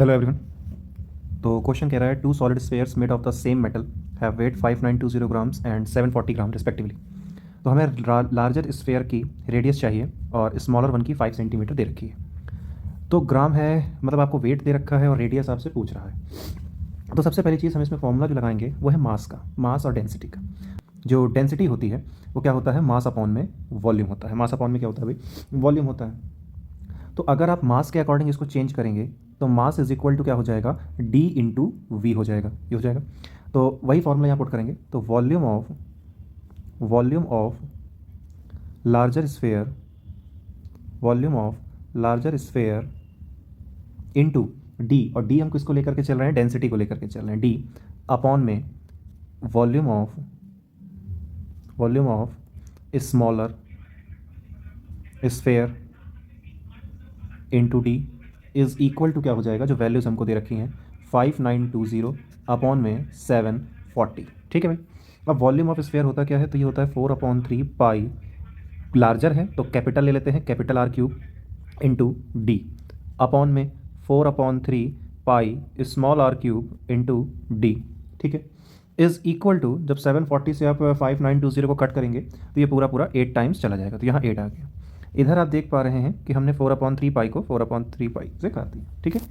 Hello everyone. तो question कह रहा है two solid spheres made of the same metal have weight 5920 grams and 740 gram respectively. तो हमें लार्जर स्फेयर की रेडियस चाहिए और स्मॉलर वन की 5 सेंटीमीटर दे रखी है। तो ग्राम है मतलब आपको वेट दे रखा है और रेडियस आपसे पूछ रहा है। तो सबसे पहली चीज़ हम इसमें फॉर्मूला जो लगाएंगे वो है मास का, मास और डेंसिटी का। जो डेंसिटी होती है वो क्या होता है, मास अपॉन में वॉल्यूम होता है। मास अपॉन में क्या होता है भाई, वॉल्यूम होता है। तो अगर आप मास के अकॉर्डिंग इसको चेंज करेंगे तो मास इज इक्वल टू क्या हो जाएगा, डी इंटू वी हो जाएगा, ये हो जाएगा। तो वही फॉर्मूला यहाँ पुट करेंगे तो volume of larger sphere, volume of larger sphere into D, और डी हम किसको लेकर के चल रहे हैं, डेंसिटी को लेकर के चल रहे हैं, डी अपॉन में volume of smaller sphere into D is equal to क्या हो जाएगा, जो वैल्यूज़ हमको दे रखी हैं 5920 अपॉन में 740। ठीक है भाई। अब वॉल्यूम ऑफ स्फेयर होता क्या है, तो ये होता है 4/3 पाई, लार्जर है तो कैपिटल ले लेते हैं, capital R cube into D upon में 4/3 pi small r cube into D. ठीक है, इज़ इक्वल टू, जब 740 से आप 5920 को कट करेंगे तो ये पूरा 8 टाइम्स चला जाएगा, तो यहाँ 8 आ गया। इधर आप देख पा रहे हैं कि हमने 4/3 पाई को 4/3 पाई से काट दिया। ठीक है,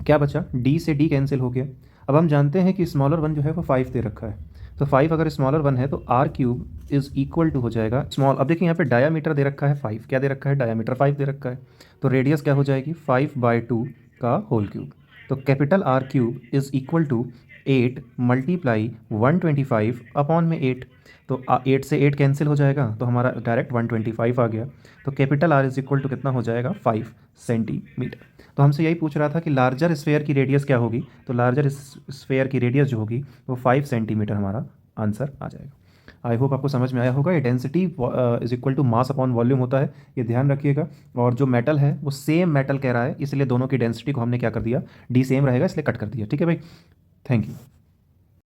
क्या बचा, डी से डी कैंसिल हो गया। अब हम जानते हैं कि स्मॉलर वन जो है वो 5 दे रखा है, तो 5 अगर स्मॉलर वन है तो R cube is equal to हो जाएगा स्मॉल। अब देखिए यहाँ पे डायामीटर दे रखा है 5, क्या दे रखा है, डायामीटर 5 दे रखा है, तो रेडियस क्या हो जाएगी 5/2 का होल क्यूब। तो capital R cube is equal to 8 multiply 125 upon में 8, तो 8 से 8 कैंसिल हो जाएगा तो हमारा डायरेक्ट 125 आ गया। तो capital R is equal to कितना हो जाएगा, 5 सेंटीमीटर। तो हमसे यही पूछ रहा था कि लार्जर स्फेयर की रेडियस क्या होगी, तो लार्जर स्फेयर की रेडियस जो होगी वो 5 सेंटीमीटर हमारा आंसर आ जाएगा। आई होप आपको समझ में आया होगा। ये density is equal to mass upon volume होता है, ये ध्यान रखिएगा। और जो मेटल है वो सेम मेटल कह रहा है, इसलिए दोनों की डेंसिटी को हमने क्या कर दिया, डी सेम रहेगा इसलिए कट कर दिया। ठीक है भाई, थैंक यू।